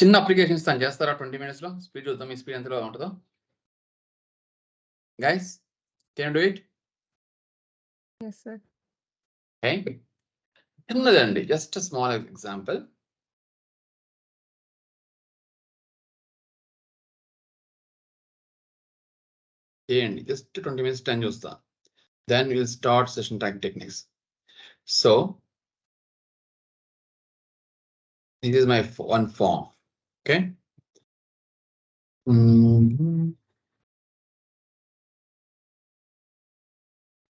చిన్న అప్లికేషన్ ఇస్తాను చేస్తారా 20 minutes లో స్పీడ్ చూద్దాం మీ స్పీడ్ ఎంతలో ఉంటుందో guys can do it Yes, sir. Okay చిన్నదండి జస్ట్ స్మాల్ ఎగ్జాంపుల్ చేయండి జస్ట్ 20 minutes టైం చూస్తా then we'll start session tag techniques. So this is my one form. Okay.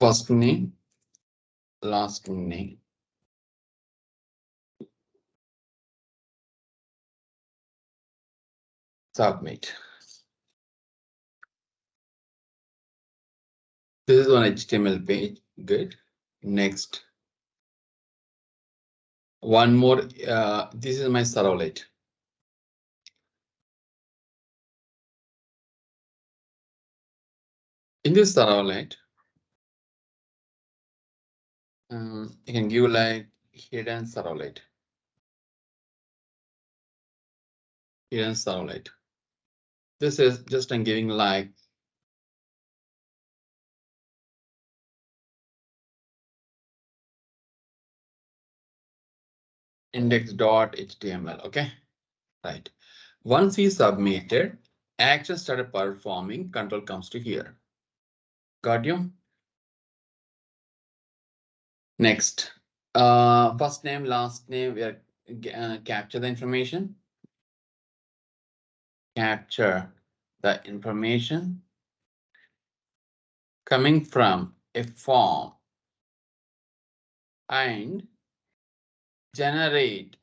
First name, last name. Submit. This is one HTML page. Good. Next. One more. This is my servlet. In this servlet, you can give like hidden servlet. Hidden servlet. This is just I'm giving like index.html. Okay. Right. Once we submitted, action started performing, control comes to here. Got you? Next, first name, last name, we are capture the information. Capture the information coming from a form and generate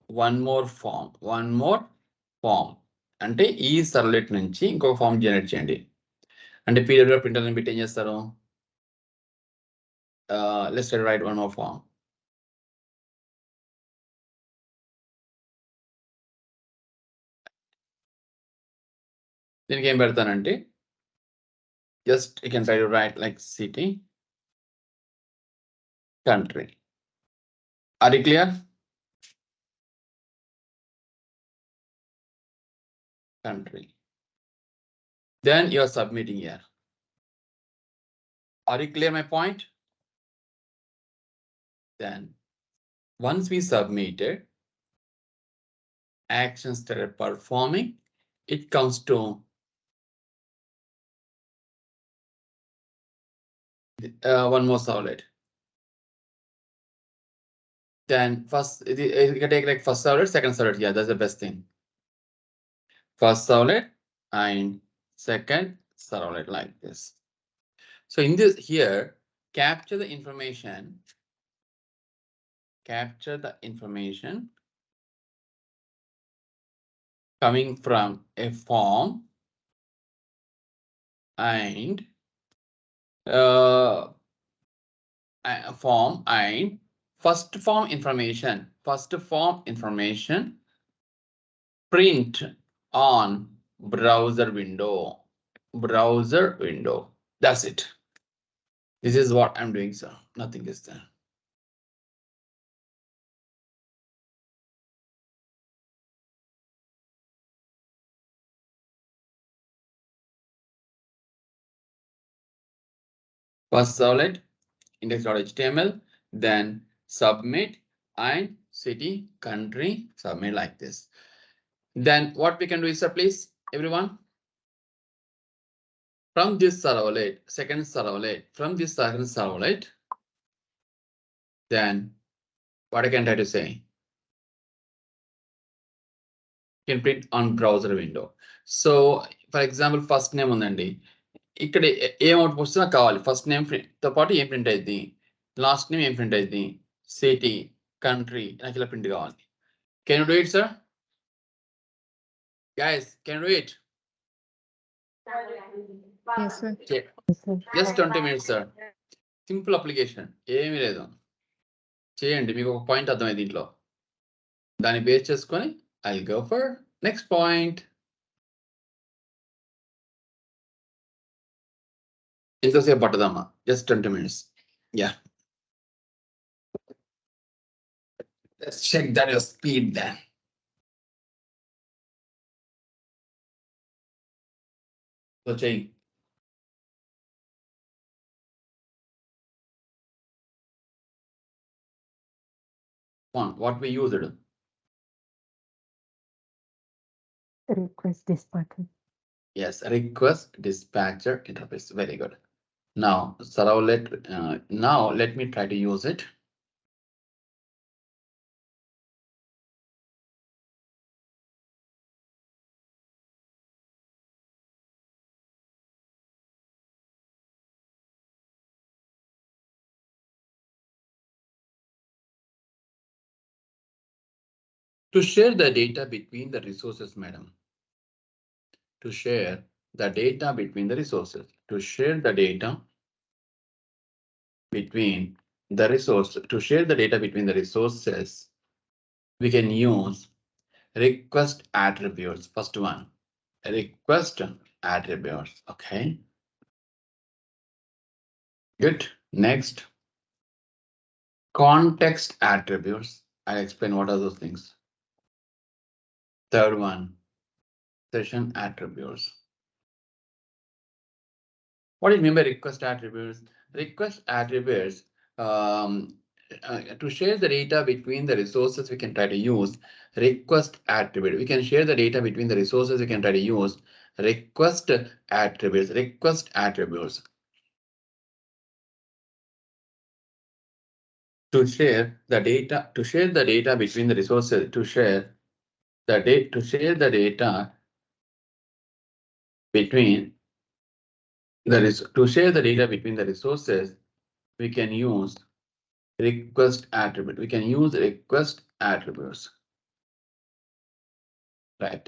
one more form. అంటే ఈ servlet నుంచి ఇంకొక form generate చేయండి అంటే period printer పెట్టి ఏం చేస్తారు let's write one more form దీనికి ఏం పెడతానంటే just you can try to write like city country. Are you clear? Country. Then you are submitting here. Are you clear my point? Then once we submitted, action started performing. It comes to one more servlet. Then first, you can take like first servlet, second servlet. Yeah, that's the best thing. First servlet and second servlet like this. So in this here, capture the information. Capture the information coming from a form and form and first form information print on browser window. That's it. This is what I'm doing, sir. Nothing is there. First servlet, index.html, then submit and city, country, submit like this. Then what we can do is, sir, please, everyone. From this servlet, second servlet, then what I can try to say? Can print on browser window. So, for example, first name ఉందండి ఇక్కడ ఏం output వస్తే నాకు కావాలి first name తో పాటు ఏం print అయింది లాస్ట్ నేమ్ ఏం ప్రింట్ అయింది సిటీ కంట్రీ నాకు ఇలా ప్రింట్ కావాలి can you do it sir guys can do it Yes, sir. Just 20 minutes sir simple application ఏమీ లేదు చేయండి మీకు ఒక పాయింట్ అర్థమైంది దీంట్లో దాన్ని బేస్ చేసుకొని I go for next point ఎంతసేపు పట్టదమ్మా just 20 minutes. Yeah. Let's check that your speed then. So change. One, what we used. Request dispatcher. Yes, request dispatcher interface. Very good. Now, servlet. Now let me try to use it. To share the data between the resources, madam. To share the data between the resources. To share the data between the resource. To share the data between the resources, we can use request attributes. First one, request attributes. Okay. Good. Next, context attributes. I'll explain what are those things. Third one, session attributes. What do you mean by request attributes? Request attributes, to share the data between the resources, we can try to use request attribute. We can share the data between the resources, we can try to use request attributes. Request attributes. To share the data between the resources, to share the data between the resources, we can use request attribute. We can use request attributes. Right.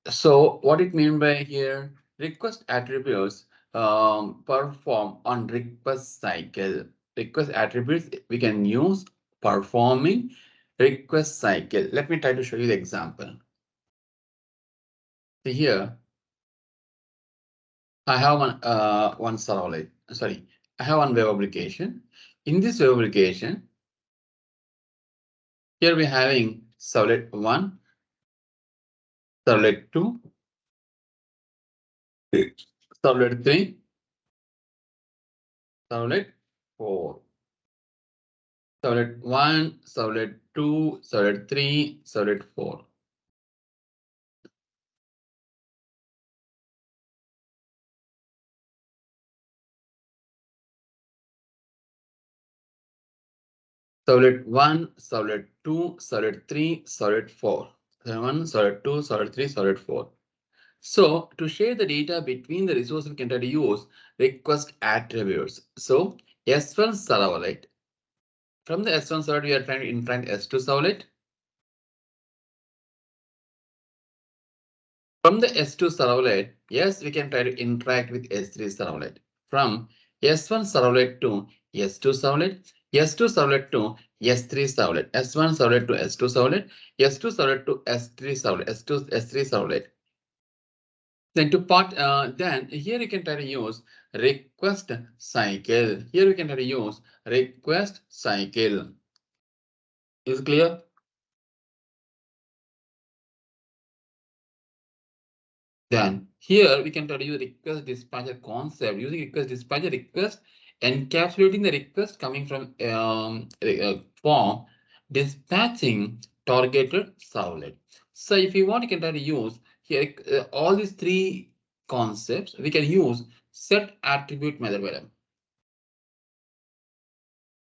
So what it mean by here, request attributes perform on request cycle. Request attributes we can use performing request cycle. Let me try to show you the example. See here, I have one servlet. Sorry, I have one web application. In this web application, here we're having servlet 1, servlet 2, servlet 3, servlet 4. Servlet 1, servlet 2, servlet 3, servlet 4. Servlet 1, servlet 2, servlet 3, servlet 4. Servlet 1, servlet 2, servlet 3, servlet 4. So to share the data between the resources, we can try to use request attributes. So S1 servlet. From the S1 servlet, we are trying to interact S2 servlet. From the S2 servlet, yes, we can try to interact with S3 servlet. From S1 servlet to S2 servlet, S2 servlet to S3 servlet, S1 servlet to S2 servlet, S2 servlet to S3 servlet, S3 servlet. Then to then here you can try to use request cycle. Here we can try to use request cycle. Is it clear? Then here we can try to use request dispatcher concept. Using request dispatcher, request encapsulating the request coming from form dispatching targeted servlet. So if you want, you can try to use here all these three concepts. We can use set attribute method.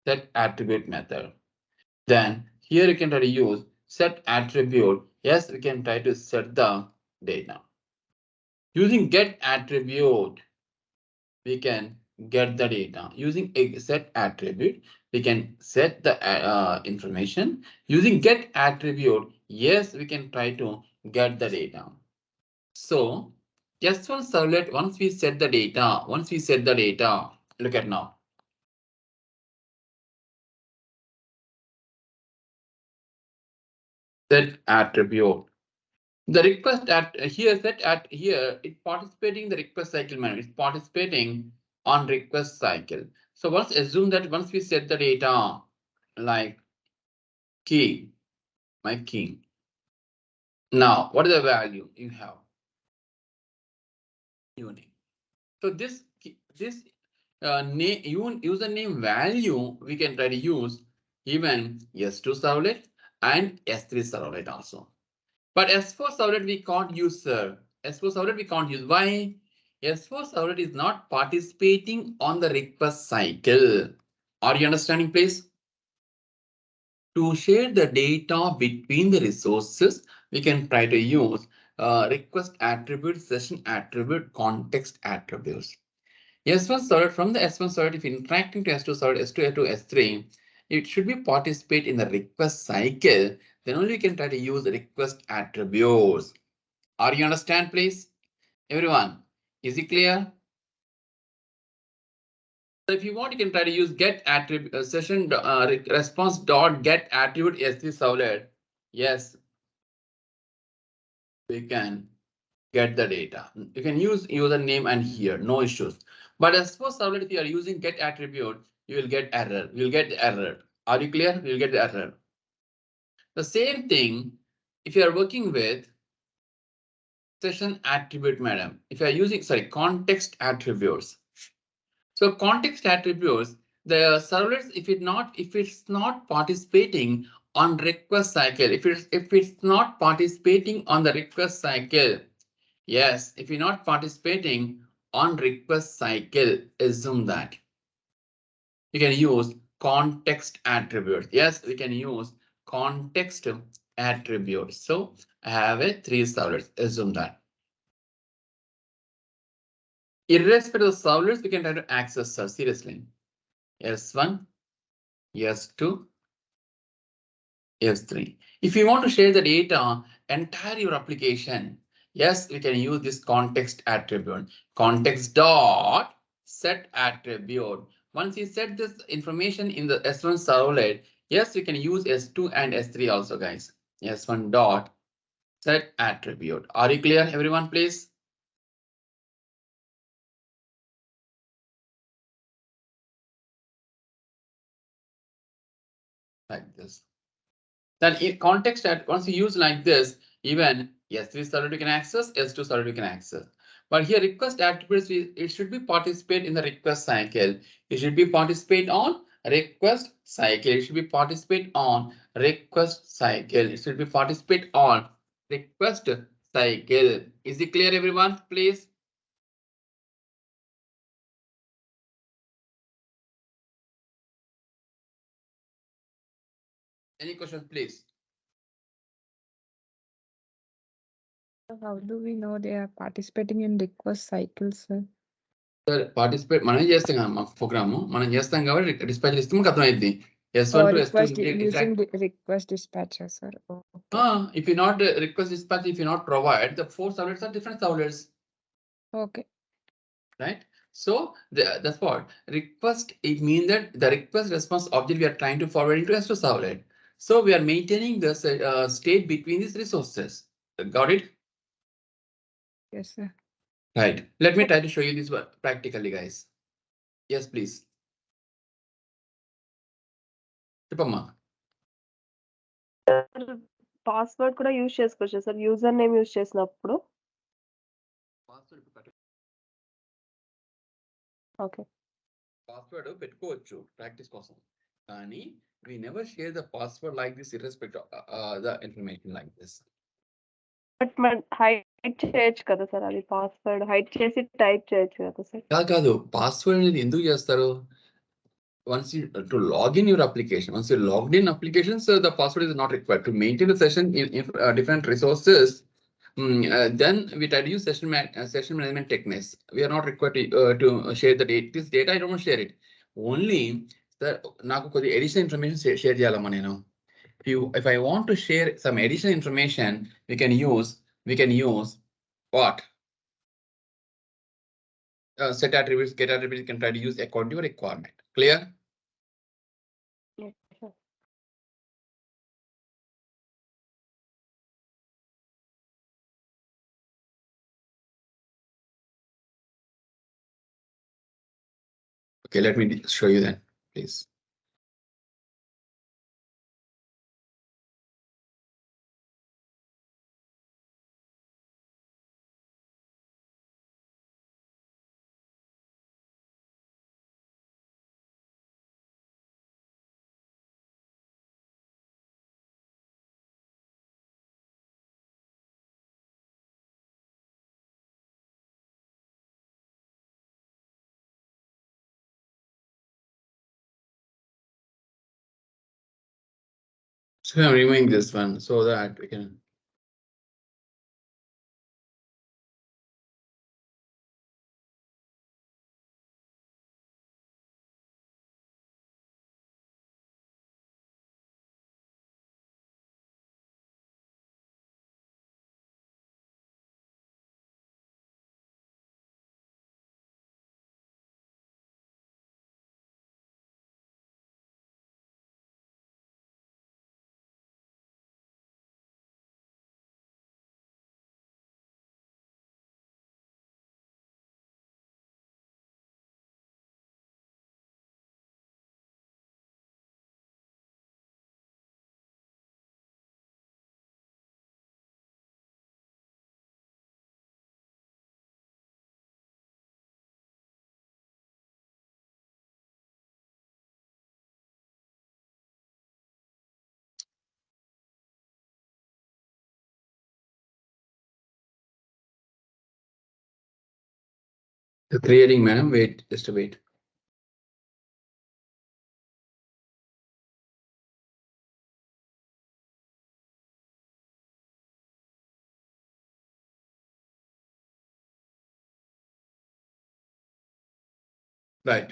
Set attribute method. Then here you can try to use set attribute. Yes, we can try to set the data. Using get attribute, we can get the data. Using a set attribute, we can set the information. Using get attribute, yes, we can try to get the data. So S1 servlet, once we set the data, look at now. Set attribute. The request here, it participating in the request cycle manner. It's participating on request cycle. So once assume that once we set the data like key, my king. Now, what is the value you have? Unique. So this name username value we can try to use even S2 servlet and S3 servlet also. But S4 servlet we can't use, sir. S4 servlet we can't use. Why? S4 servlet is not participating on the request cycle. Are you understanding, please? To share the data between the resources, we can try to use request attribute, session attribute, context attributes. S1 servlet from the S1 servlet, if interacting to S2 servlet, S2 to S3, it should be participate in the request cycle. Then only we can try to use request attributes. Are you understand, please? Everyone, is it clear? So if you want, you can try to use get attribute session response dot get attribute S3 servlet. Yes, we can get the data. You can use username and here, no issues. But as for servlet, if you are using get attribute, you will get error. You will get the error. Are you clear? You will get the error. The same thing if you are working with session attribute, madam. If you are using, sorry, context attributes. So context attributes, the servlets, if it's not participating on request cycle, if it's not participating on the request cycle, yes, if you're not participating on request cycle, assume that. You can use context attributes. Yes, we can use context attributes. So I have a 3 servlets, assume that. Irrespective of servlets, we can try to access seriously. S1, S2, S3. If you want to share the data, entire your application, yes, we can use this context attribute. Context dot set attribute. Once you set this information in the S1 servlet, yes, we can use S2 and S3 also, guys. S1 dot set attribute. Are you clear, everyone, please? Like this. Then in context at once you use like this, even S3 server you can access, S2 server you can access. But here request attributes, it should be participate in the request cycle. It should be participate on request cycle. It should be participate on request cycle. It should be participate on request cycle. Is it clear, everyone? Please. Any questions, please? How do we know they are participating in request cycles, sir? Sir participate మనం చేస్తాం కదా మా programme మనం చేస్తాం కాబట్టి dispatch ఇస్తే మనకు అర్థమైంది S1 to S2 using the request dispatcher, sir. Okay. if you not request dispatch, if you not provide, the 4 servlets are different servlets, Okay. right? So that's what request, it means that the request response object we are trying to forward into S2 servlet. So we are maintaining the state between these resources. Got it? Yes, sir. Right. Let me try to show you this practically, guys. Yes, please. చెప్పమ్మా. Password కూడా use చేసుకోవచ్చు sir user name use చేసినప్పుడు. Okay. Password పెట్టుకోవచ్చు practice కోసం, కానీ we never share the password like this irrespective of the information like this. But మనం hide చేయొచ్చు కదా సార్, అది పాస్వర్డ్ హైడ్ చేసి టైప్ చేయొచ్చు కదా సార్. కాదు పాస్వర్డ్ అనేది ఎందుకు చేస్తారు? Once you to log in your application, once you logged in application, so the password is not required to maintain the session in different resources. Then we try to use session management techniques. We are not required to share the data. This data I don't share it. Only నాకు కొద్ది additional information share చేయాలమ్మా నేను. If I want to share some additional information, we can use what? Set attributes, get attributes, you can try to use according to your requirement. Clear? Yes, sir. Okay, let me show you then, please. So I'm removing this one so that we can. Creating, madam. Wait, just a wait. Right.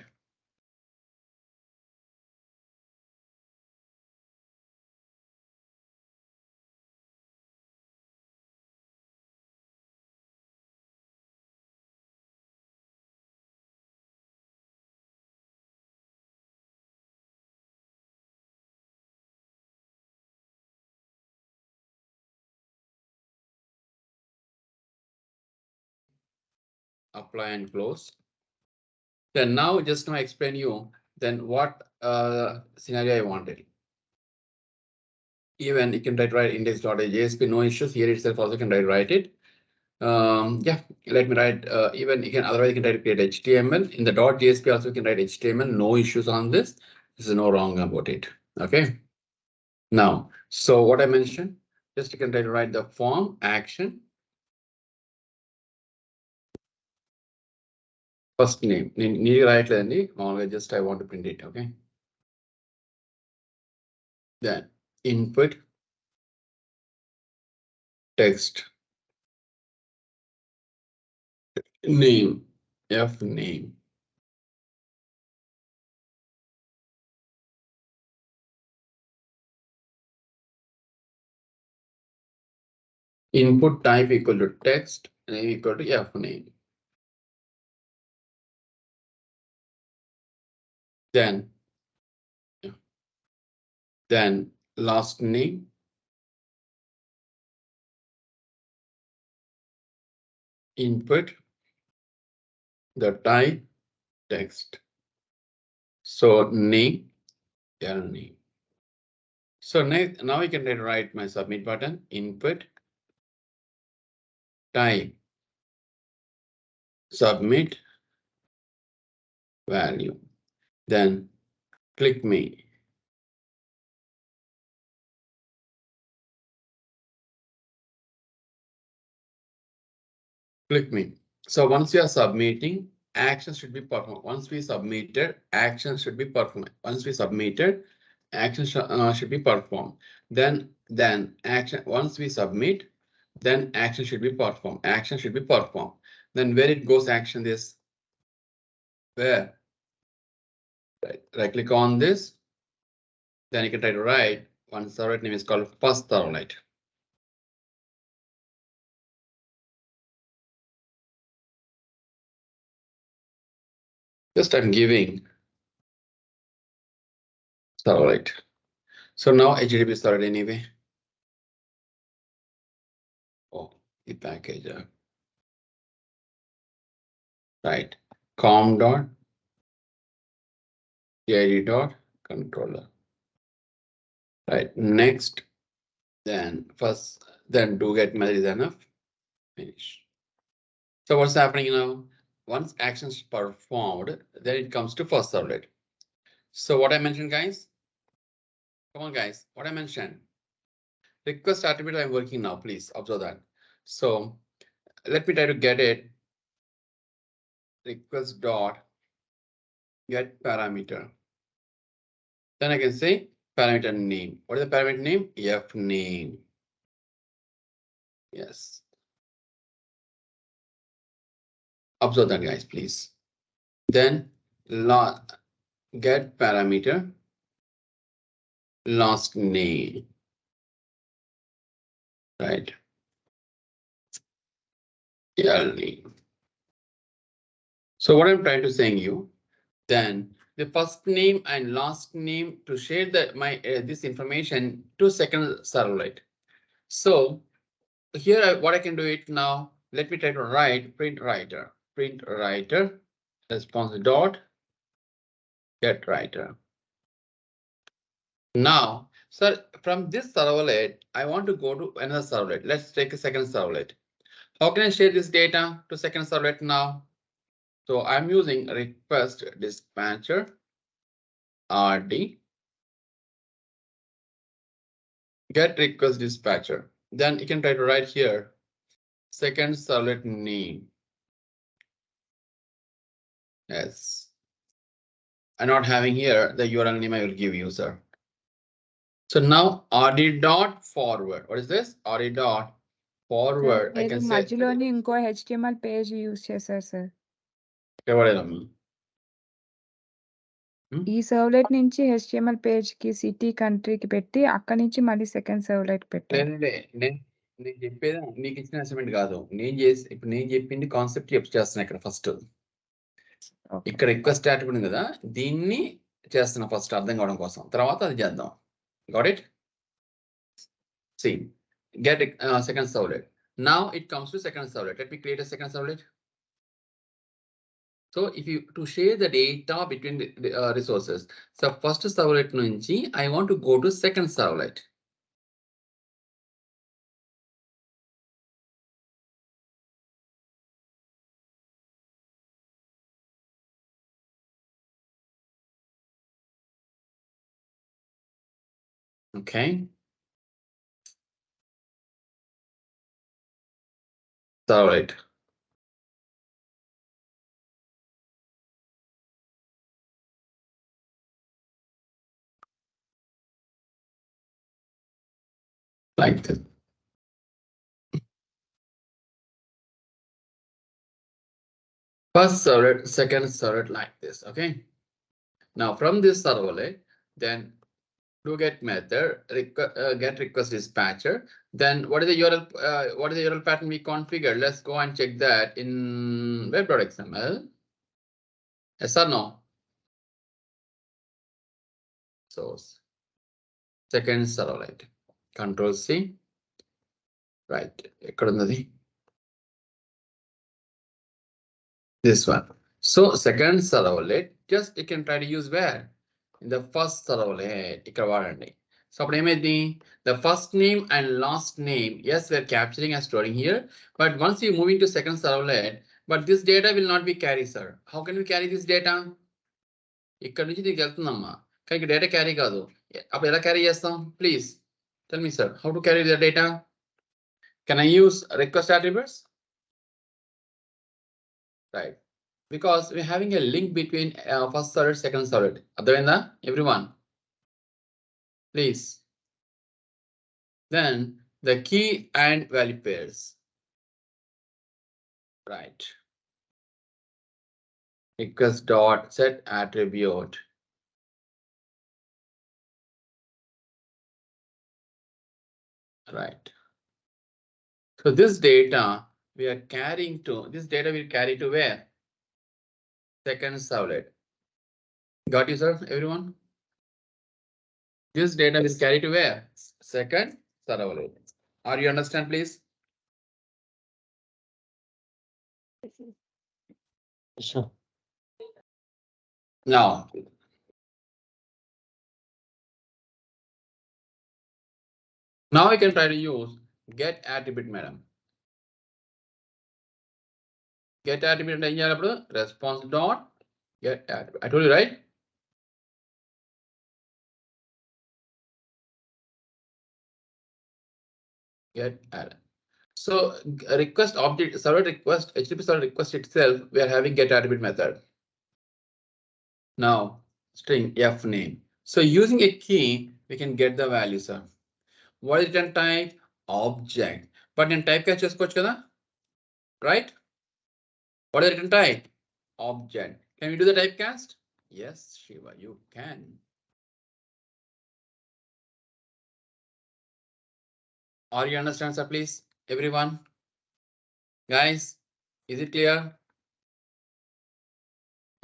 Apply and close. Then now just now explain you then what scenario I wanted. Even you can write index.jsp, no issues here itself also can write it. Yeah, let me write even you can otherwise you can try to create HTML in the .jsp also you can write HTML, no issues on this. This is no wrong about it. Okay. Now, so what I mentioned, just you can try to write the form action. First name, need write just I want to print it. Okay. Then input text name, F name. Input type equal to text, name equal to F name. Then last name, input, the type text. So name, name. So next, now I can write my submit button, input, type, submit, value. Then click me. Click me. So once you are submitting, action should be performed. Once we submitted, action should be performed. Once we submitted, action should be performed. Then action. Once we submit, then action should be performed. Action should be performed. Then where it goes, action this. Where? Right click on this. Then you can try to write one servlet name is called first servlet. Just I'm giving servlet. So now HTTP started anyway. Oh, the package. Right. Com dot PID dot controller. Right. Next, then first, then do get message is enough. Finish. So what's happening now? Once actions performed, then it comes to first servlet. So what I mentioned, guys. Come on, guys. What I mentioned. Request attribute I'm working now. Please observe that. So let me try to get it. Request dot get parameter. Then I can say parameter name. What is the parameter name? F name. Yes. Observe that, guys, please. Then get parameter last name. Right. name. So what I'm trying to saying you, then the first name and last name to share this information to second servlet. So here what I can do it now. Let me try to write print writer response dot get writer. Now, sir, from this servlet, I want to go to another servlet. Let's take a second servlet. How can I share this data to second servlet now? So I'm using request dispatcher RD get request dispatcher. Then you can try to write here second servlet name. Yes. I'm not having here the URL name I will give you, sir. So now RD dot forward. What is this? RD dot forward. I can say మధ్యలోని ఇంకో HTML page use చేశారు sir. ఈ servlet నుంచి HTML page కి city కంట్రీకి పెట్టి అక్కడి నుంచి మళ్ళీ సెకండ్ సర్వ్లెట్ పెట్టారు. నేను చెప్పేది నీకు ఇచ్చిన అసైన్మెంట్ కాదు. ఇప్పుడు నేను చెప్పింది కాన్సెప్ట్ చేస్తున్నా ఇక్కడ ఫస్ట్. ఇక్కడ రిక్వెస్ట్ యాట్రిబ్యూట్ ఉంది కదా, దీన్ని చేస్తున్నా ఫస్ట్ అర్థం కావడం కోసం, తర్వాత అది చేద్దాం. Got it? See, get second servlet. Now it comes to second servlet. Let me create a second servlet. So if you to share the data between the resources, so first servlet nunchi I want to go to second servlet. Okay. Servlet. Like this. First servlet, second servlet like this. Okay. Now from this servlet, then do get method get request dispatcher. Then what is the URL? What is the URL pattern we configured? Let's go and check that in web.xml. Yes or no? Source. Second servlet. Control C. Right. This one. So second servlet, just you can try to use where? In the first servlet. So the first name and last name, yes, we're capturing and storing here. But once you move into second servlet, but this data will not be carried, sir. How can we carry this data? Data carry kaadu. Carry chestam? Please tell me, sir, how to carry the data? Can I use request attributes? Right. Because we're having a link between first servlet, second servlet. Everyone, please. Then the key and value pairs. Right. Request dot set attribute. Right. So this data we are carrying to, this data will carry to where? Second servlet. Got you, sir, everyone? This data is carried to where? Second servlet. Are you understand, please? Sure. Now, we can try to use get attribute, madam. Get attribute response dot get attribute. I told you, right? Get add. So request object server request HTTP server request itself, we are having get attribute method. Now string f name. So using a key we can get the value, sir. What is return type? Object. But in typecast చేసుకోవచ్చు కదా? Right? What is return type? Object. Can we do the typecast? Yes, Shiva, you can. Are you understand, sir, please? Everyone? Guys, is it clear?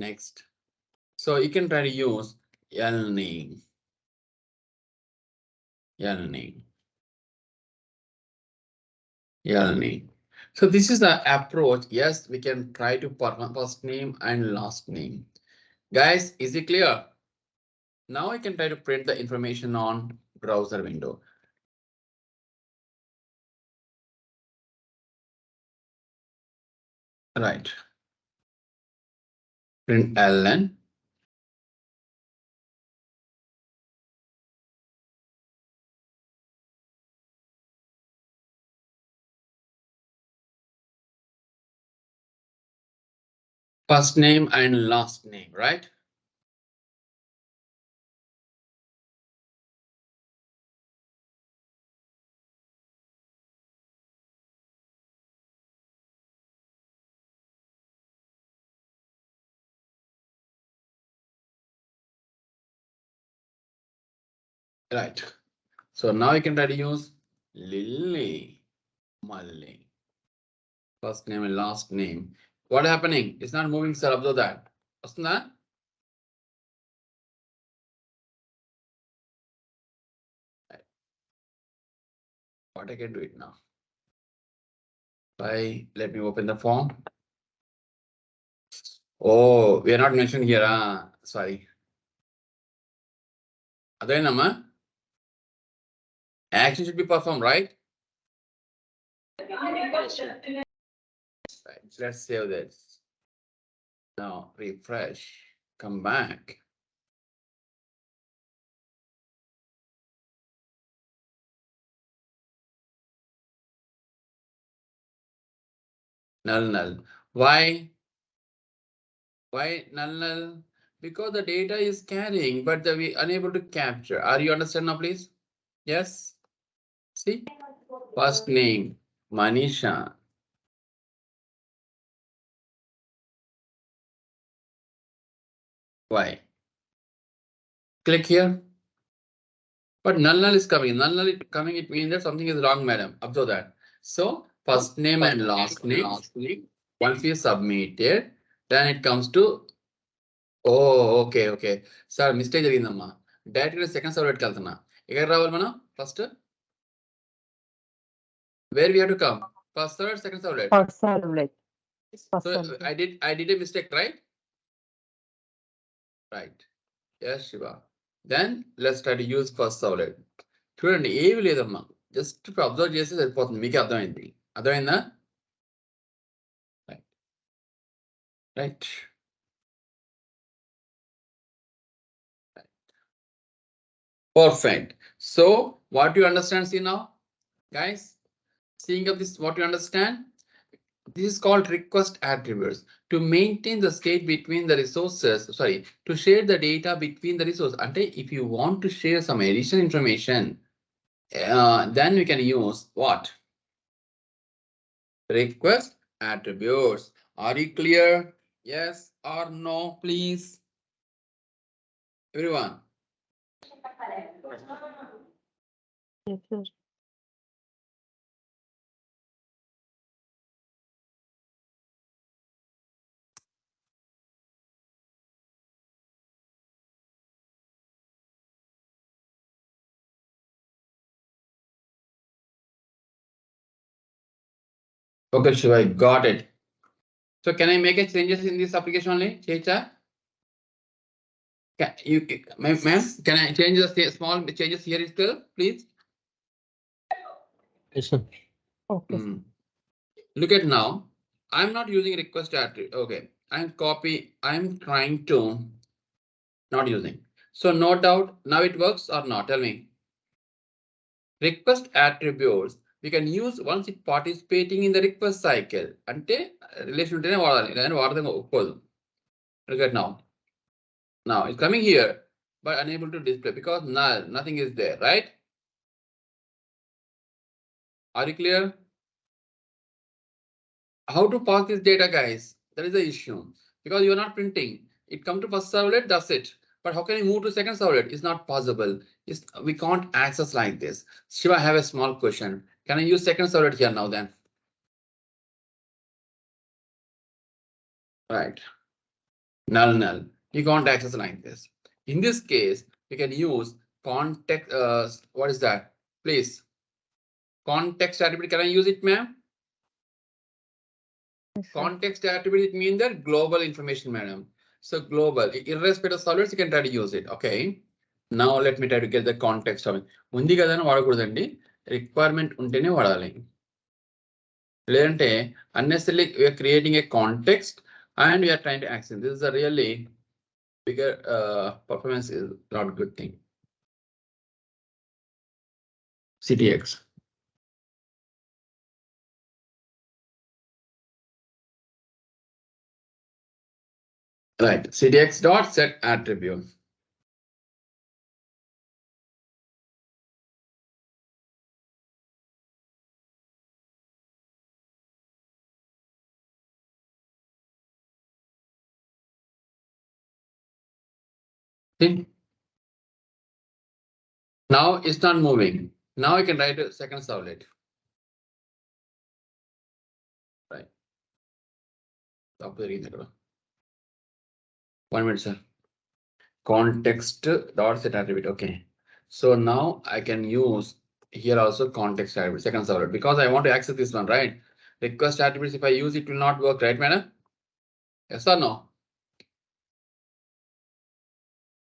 Next. So you can try to use name. Name. So this is the approach. Yes, we can try to perform first name and last name. Guys, is it clear? Now I can try to print the information on browser window. Right. Print ln. First name and last name, right? Right. So now you can try to use Lily, Malli. First name and last name. What happening? It's not moving, sir. Observe that. What's what I can do it now. Let me open the form. Oh, we are not mentioned here. Sorry. Adhainama. Action should be performed, right? Right. Let's save this. Now refresh. Come back. Null. Why? Why null? Because the data is carrying, but we unable to capture. Are you understand now, please? Yes. See, first name Manisha. Why? Click here. But null is coming. Null is coming. It means that something is wrong, madam. Observe that. So first name and last name. Once we submit it, then it comes to. Oh, okay. Sir, mistake జరిగిందమ్మా. Direct second servlet వెళ్తున్నా. ఎక్కడ రావాలి మనం? First. Where we have to come? First servlet, second servlet. First servlet. So I did a mistake, right? Right. Yes, Shiva. Then let's try to use first servlet. చూడండి ఏమి లేదమ్మా. Just observe చేస్తే సరిపోతుంది. మీకే అర్థమైంది. అర్థమైందా? Right. Perfect. So what do you understand? See now, guys, seeing of this, what you understand? This is called request attributes. To maintain the state between the resources, sorry, to share the data between the resources. And if you want to share some additional information, then we can use what? Request attributes. Are you clear? Yes or no, please? Everyone. Yes, sir. Okay, Shiva, I got it. So can I make a changes in this application only? Checha? Ma'am, can I change the small changes here still, please? Yes, sir. Okay. Look at now. I'm not using request attribute. Okay, I'm trying to not using. So no doubt now it works or not. Tell me. Request attributes we can use once it participating in the request cycle. Ante relation to వాడాలి. Look at now. Now it's coming here. but unable to display because nothing is there, right? Are you clear? How to pass this data, guys? That is the issue. Because you're not printing. It come to first servlet, that's it. But how can you move to second servlet? It's not possible. We can't access like this. Shiva, I have a small question. Can I use second servlet here now then? Right. Null. You can't access like this. In this case, we can use context. What is that? Please. Context attribute. Can I use it, ma'am? Yes, sir. Context attribute, it means that global information, madam. So global, irrespective of solvers, you can try to use it. Okay. Now let me try to get the context of it. Undi kadana vaadakudandi. Requirement untene vaadali. Ledante unnecessarily we are creating a context and we are trying to access. This is a really bigger performance is not a good thing. CTX. Right. CTX dot set attribute. See? Now it's not moving. Now I can write a second servlet. Right. Stop the read. 1 minute, sir. Context dot set attribute. Okay. So now I can use here also context attribute, second servlet, because I want to access this one, right? Request attributes, if I use it will not work, right, madam? Yes or no?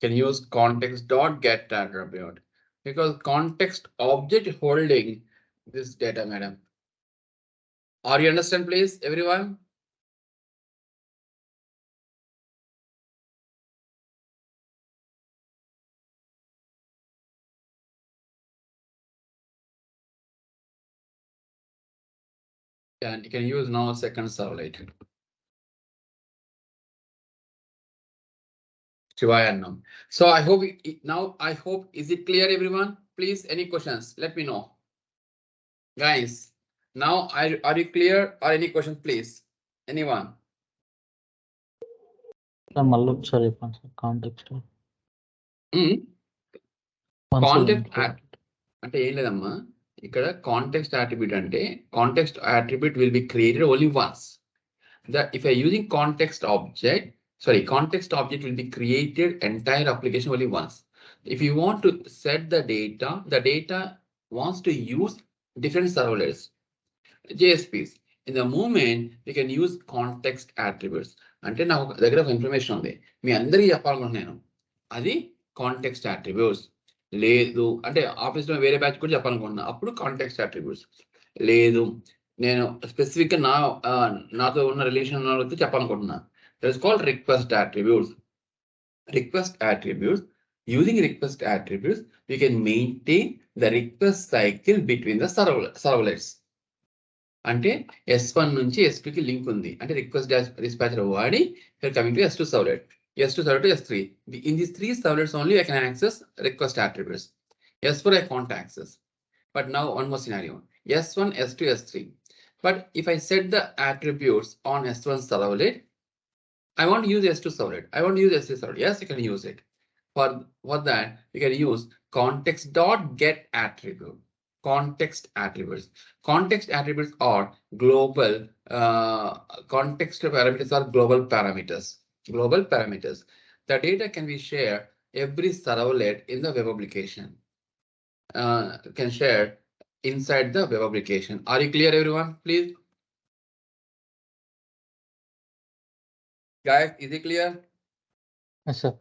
Can use context dot get attribute because context object holding this data, madam. Are you understand, please, everyone? And you can use now second servlet. Shivayannam. So I hope now is it clear, everyone? Please, any questions? Let me know. Guys, now are you clear or any questions, please? Anyone? Sorry, context. Context అంటే ఏం లేదమ్మా ఇక్కడ context attribute అంటే context attribute will be created only once. If you're using context object will be created entire application only once. If you want to set the data wants to use different servlets, JSPs. In the moment, we can use context attributes. అంటే నాకు దగ్గర ఒక information ఉంది మీ అందరికీ చెప్పాలనుకుంటున్నాను అది context attributes లేదు అంటే ఆఫీస్లో వేరే బ్యాచ్ కూడా చెప్పాలనుకుంటున్నా అప్పుడు కాంటెక్స్ట్ అట్రిబ్యూట్స్ లేదు నేను స్పెసిఫిక్ గా నాతో ఉన్న రిలేషన్ చెప్పాలనుకుంటున్నా that is called request attributes. Request attributes. Using request attributes, we can maintain the request cycle between the servlets. అంటే S1 నుంచి S2 కి లింక్ ఉంది అంటే రిక్వెస్ట్ dispatcher వాడి coming to S2 servlet, S2 servlet to S3. In these three servlets only I can access request attributes. S4 I can't access. But now one more scenario, S1, S2, S3. But if I set the attributes on S1 servlet, I want to use S2 servlet. I want to use S3 servlet. Yes, you can use it. For that, you can use context.get attribute. Context attributes. Context attributes are global. Context parameters are global parameters. Global parameters. The data can be shared every servlet in the web application. Can share inside the web application. Are you clear, everyone? Please. Guys, is it clear? Yes, sir.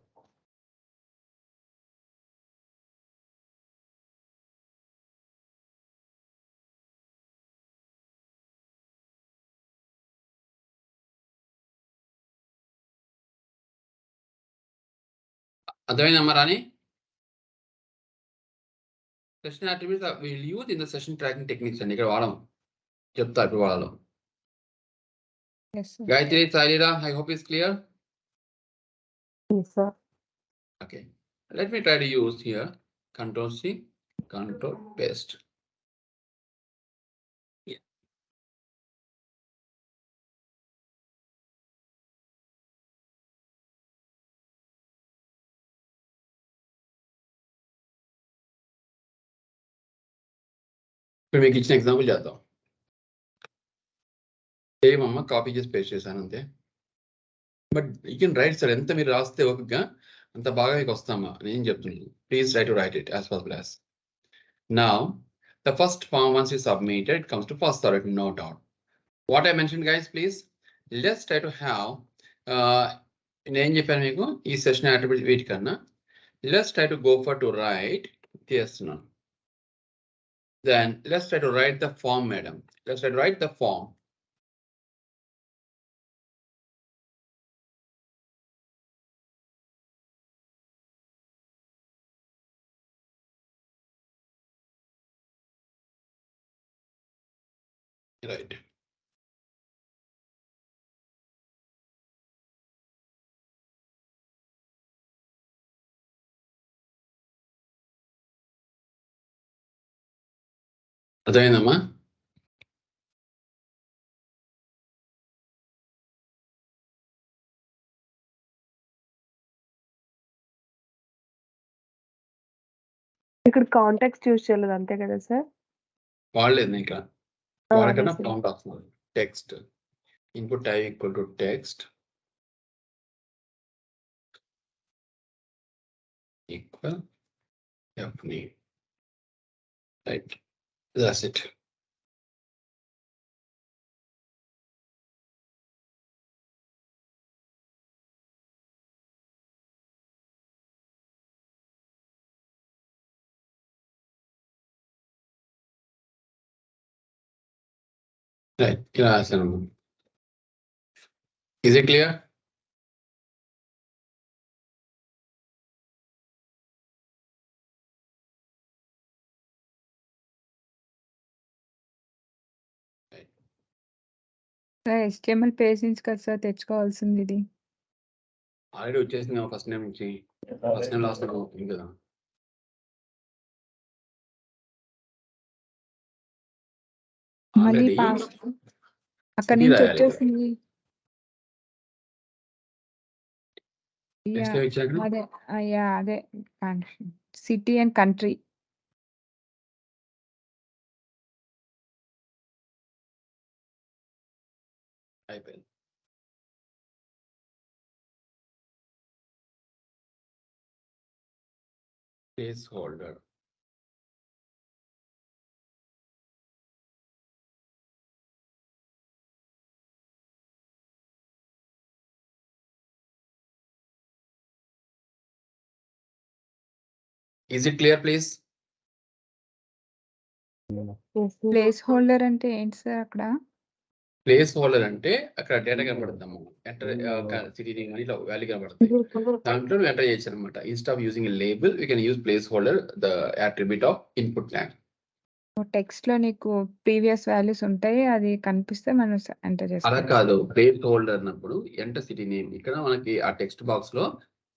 అర్థమైందమ్మా రాని? Session attributes we'll use in the session tracking techniques and ఇక్కడ వాడము చెప్తా ఇప్పుడు వాడాలో. Yes, sir. Gayatri, Sairira, I hope it's clear. Yes, sir. Okay, Let me try to use here Control C, Control paste. Yeah. ఇప్పుడు మీకు ఇచ్చిన example చేద్దాం. Same అమ్మ కాపీ చేసి పేస్ట్ చేశాను అంతే. But you can write sir, ఎంత మీరు రాస్తే ఓపికగా అంత బాగా మీకు వస్తామా నేను చెప్తున్నాను. Please try to right it as fast as. Now, the first form once you submit it comes to first authority, no doubt. What I mentioned, guys, please, let's try to have నేను చెప్పాను మీకు ఈ session attribute వీటికన్నా let's try to go for to write చేస్తున్నాను. Then let's try to write the form, madam. Let's try to write the form. Right. అర్థమైందమ్మా? ఇక్కడ contacts చూస్ చేయలేదు అంతే కదా సార్? వాడలేదు ఇంకా. అదే వాడకన్నా సార్. ప్రాంప్ట్ వస్తుంది. Text input type equal to text equal F name. Right. That's it. Right. Yes. Is it clear? Sir HTML page నుంచి కదా సార్ తెచ్చుకోవాల్సింది ఇది. ఆల్రెడీ వచ్చేసింది ఫస్ట్ నేమ్ నుంచి. ఫస్ట్ నేమ్ లాస్ట్ నేమ్ అవుతుంది కదా. మళ్ళీ ఆల్రెడీ పాస్ అక్కడి నుంచి రాయాలి. వచ్చేసింది. నెక్స్ట్ Yeah, ఇచ్చాక అదే అదే సిటీ అండ్ కంట్రీ. అయిపోయింది. Place holder. Is it clear, please? Place holder అంటే ఏంటి సార్ అక్కడ? ప్లేస్ హోల్డర్ అంటే అక్కడ డేటా కనబడుద్దాము. ఎంటర్ సిటీ నేమ్ అని ఇట్లా వాల్యూ కనబడుతుంది. దాంట్లో నువ్వు ఎంటర్ చేయొచ్చు అనమాట. Instead of using label we can use place holder the attribute of input tag. Text లో నీకు ప్రీవియస్ వాల్యూస్ ఉంటాయి, అది కనిపిస్తే మనం ఎంటర్ అలా చేసుకోవాలి. కాదు, ప్లేస్ హోల్డర్ అన్నప్పుడు ఎంటర్ సిటీ నేమ్. ఇక్కడ మనకి ఆ టెక్స్ట్ బాక్స్ లో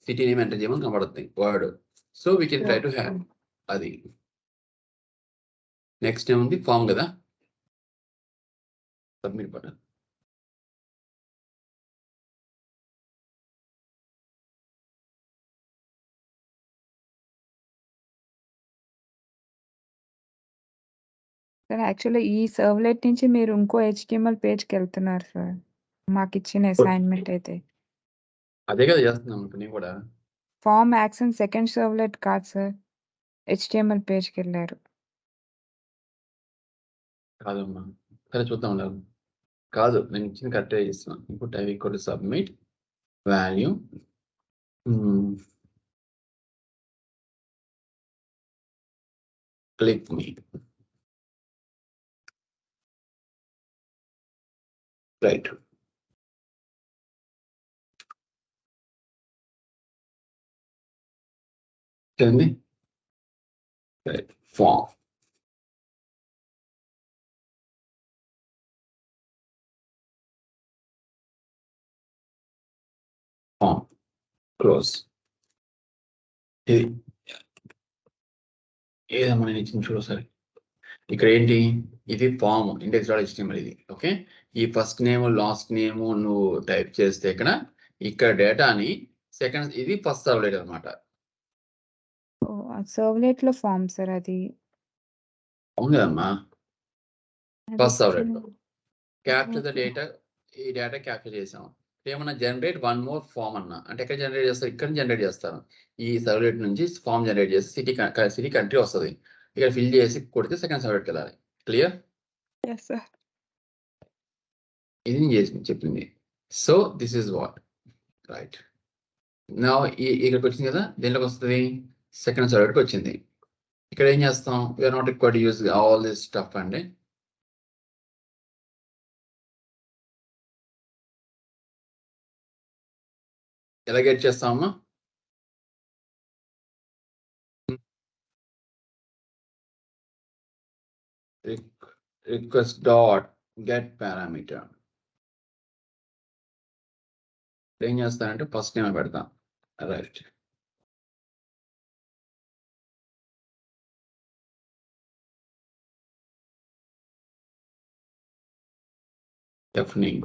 సిటీ నేమ్ ఎంటర్ చేయమని కనబడుతుంది word. So we can try to have అది. నెక్స్ట్ ఏముంది? ఫామ్ కదా, సబ్మిట్ బటన్. సార్ యాక్చువల్లీ ఈ సర్వ్లెట్ నుంచి మీరు ఇంకో HTML పేజ్కి వెళ్తున్నారు సార్, మాకు ఇచ్చిన అసైన్మెంట్ అయితే. అదే కదా చేస్తున్నాం ఇప్పుడు నేను కూడా. ఫామ్ యాక్షన్ సెకండ్ సర్వ్లెట్ కాదు సార్, HTML పేజ్కి వెళ్ళారు. కాదమ్మా, సరే చూద్దాం. కాదు, నేను ఇచ్చిన కరెక్ట్గా చేస్తున్నాను. Input type equal to submit value click me. Right. ఏంది? రైట్. ఫామ్. Form close. ఇది ఏదమ్మా నేను ఇచ్చింది చూడు సరే. ఇక్కడ ఏంటి ఇది ఫామ్ index.html ఇది. ఓకే, ఈ ఫస్ట్ నేమ్ లాస్ట్ నేమ్ నువ్వు టైప్ చేస్తే ఇక్కడ డేటాని సెకండ్ ఇది ఫస్ట్ సర్వ్లెట్ అనమాట. సర్వ్లెట్ లో ఫామ్ సార్ అది. అవును కదమ్మా, అది ఫస్ట్ సర్వ్లెట్ లో చిన్న- క్యాప్చర్ ద ఓకే. డేటా, ఈ డేటా క్యాప్చర్ చేసాం. ఏమన్నా జనరేట్ వన్ మోర్ ఫామ్ అన్నా అంటే ఎక్కడ జనరేట్ చేస్తారు, ఇక్కడ జనరేట్ చేస్తారు. ఈ సర్వ్లెట్ నుంచి ఫామ్ జనరేట్ చేసి సిటీ కంట్రీ వస్తుంది. ఇక్కడ ఫిల్ చేసి కొడితే సెకండ్ సర్వ్లెట్కి వెళ్ళాలి. క్లియర్? Yes, sir. ఇది నేను చేసి చెప్పింది. So this is what right నా ఇక్కడికి వచ్చింది కదా, దేంట్లోకి వస్తుంది సెకండ్ సర్వ్లెట్కి వచ్చింది. ఇక్కడ ఏం చేస్తాం, we are not required use all this stuff అండి. ఎలా గెట్ చేస్తామమ్మా? రిక్వెస్ట్ డాట్ గెట్ పారామీటర్ ఏం చేస్తానంటే ఫస్ట్ నేమ్ పెడతాం. Right, def name.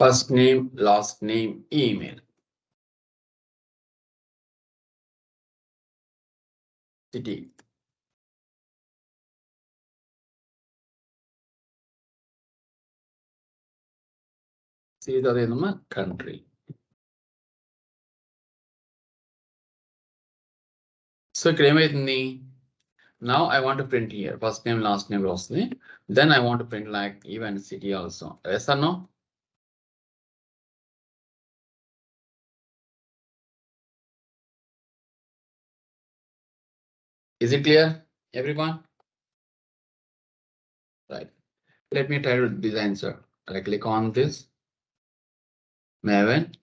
First name, last name, email. City. See the country. So now I want to print here first name, last name, last name. Then I want to print like even city also. Yes or no? Is it clear, everyone? Right. Let me try to design, sir. I click on this Maven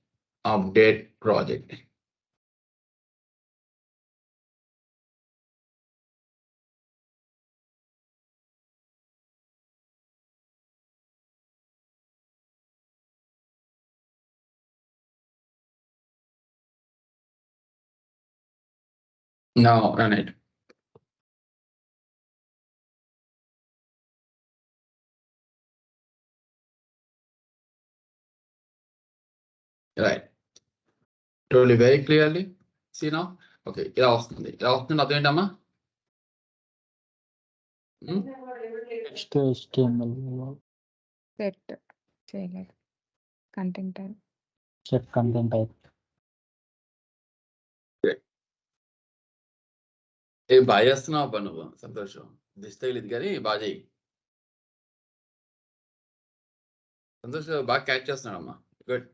update project. Now run it. Right. Totally very clearly. See now? Okay. ఇలా వస్తుంది అర్థం ఏంటమ్మా? Next HTML set చేయలేదు content type. set content type. ఏ బాగా చేస్తున్నావు అబ్బా నువ్వు, సంతోషం. దిష్టి తగిలింది కానీ బాగా చేయి. సంతోష్ బాగా క్యాచ్ చేస్తున్నాడమ్మా. గుడ్.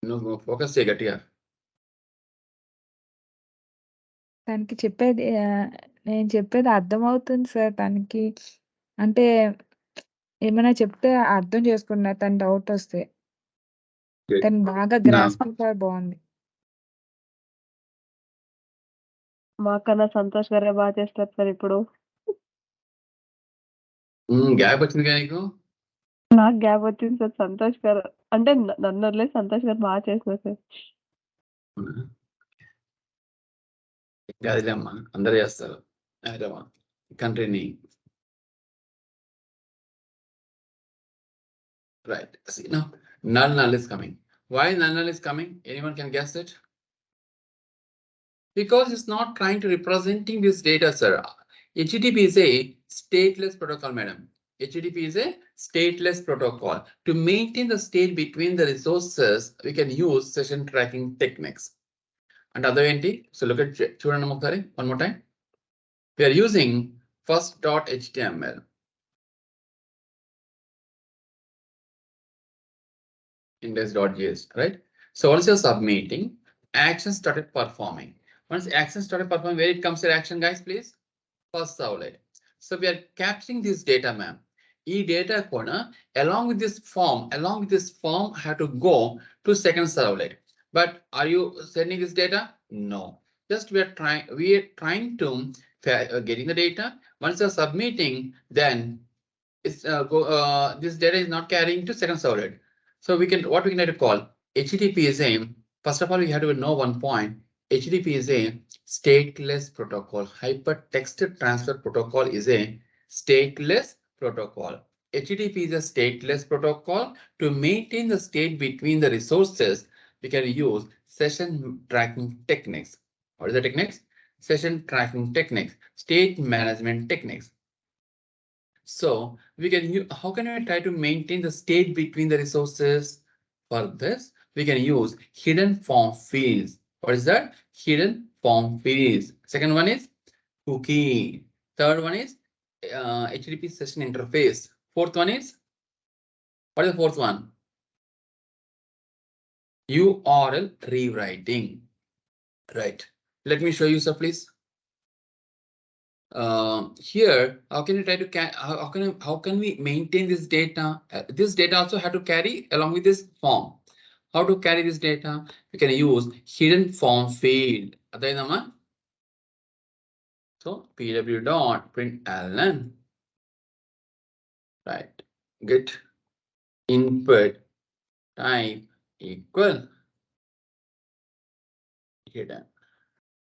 నువ్వు ఫోకస్ చేయి గట్టిగా. తనకి చెప్పేది నేను చెప్పేది అర్థమవుతుంది సార్ తనకి. అంటే ఏమైనా చెప్తే అర్థం చేసుకున్నా తన డౌట్ వస్తే. Good. తను బాగా గ్రాస్పింగ్ పవర్ బాగుంది. మాకన్నా సంతోష్ గారే బాగా చేస్తారు సార్ ఇప్పుడు. గ్యాప్ వచ్చింది కానీ నీకు. నాకు గ్యాప్ వచ్చింది సార్. సంతోష్ గారు అంటే నన్ను వదిలేసి సంతోష్ గారు బాగా చేస్తున్నారు సార్. అదిలేమ్మా, అందరు చేస్తారు. కంట్రీని right. See now, null is coming. Why null is coming? Anyone can guess it? Because it's not trying to representing this data, sir. HTTP is a stateless protocol, madam. HTTP is a stateless protocol. To maintain the state between the resources, we can use session tracking techniques. And other entity, so look at Churanamukari one more time. We are using first.html. Index.js, right? So once you're submitting, action started performing. Once action started performing, where it comes to action, guys, please? First servlet. So we are capturing this data, ma'am. E data corner along with this form, have to go to second servlet. But are you sending this data? No. Just we are trying to getting the data. Once you're submitting, then it's this data is not carrying to second servlet. So what we can try to call HTTP is a, first of all, we have to know one point. HTTP is a stateless protocol. Hypertext transfer protocol is a stateless protocol. HTTP is a stateless protocol. To maintain the state between the resources, we can use session tracking techniques. What is the techniques? Session tracking techniques, state management techniques. So we can use, how can we try to maintain the state between the resources? For this, we can use hidden form fields. What is that? Hidden form fields. Second one is cookie. Third one is HTTP session interface. Fourth one is, what is the fourth one? URL rewriting. Right. Let me show you, sir, please. Here, how can you try to how can we maintain this data? This data also have to carry along with this form. How to carry this data? We can use hidden form field. So pw.println, right? Get input type equal hidden.